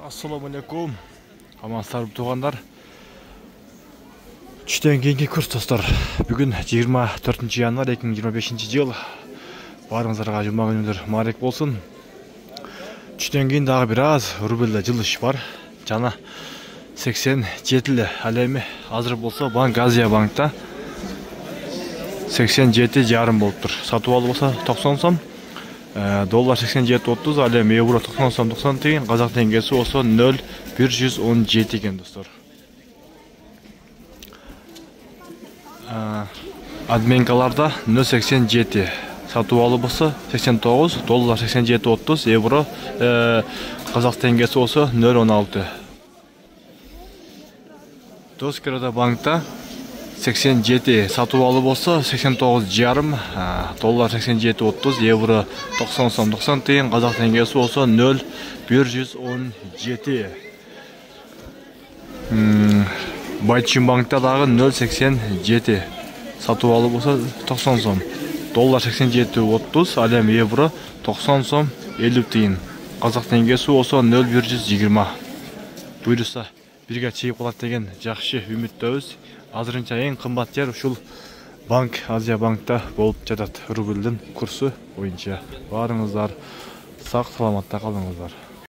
Assalamu alaikum. Амансыздар туғандар. Түштен кейінгі курс достар. Бүгін 24 январ 2025 жыл. Барыңыздарға жұма күніңіздер мұбарак болсын. Түштен кейін дағы біраз рубльда жылыш бар. Жана 87 әлемі азыр болса банк Азия банкта 87 жарым болып тұр. Сатып алып болса 90 сом. Доллар 87.30, әлем евро 90 сом 90 тиын, қазақ теңгесі осы 0,117 екен достар. Адменкаларда 0,87, сатып алып болса 89, доллар 87.30, евро қазақ теңгесі осы 0,16. Доскерада банкта 87 сатып алып болса 89 жарым, доллар 87.30, евро 90 сом 90 тиын, қазақ теңгесі болса 0,117. Байчин банкта дағы 0,87 сатып алып болса 90 сом, доллар 87.30, әлем евро 90 сом 50 тиын, қазақ теңгесі болса 0,120. Бұйырса бірге чейіп қалады деген жақсы үміттеміз. Азырынша ең қымбат жер ушул банк Азия банкта болып жатат. Рубльдің курсы бойынша. Барыңыздар, сақ саламатта қалыңыздар.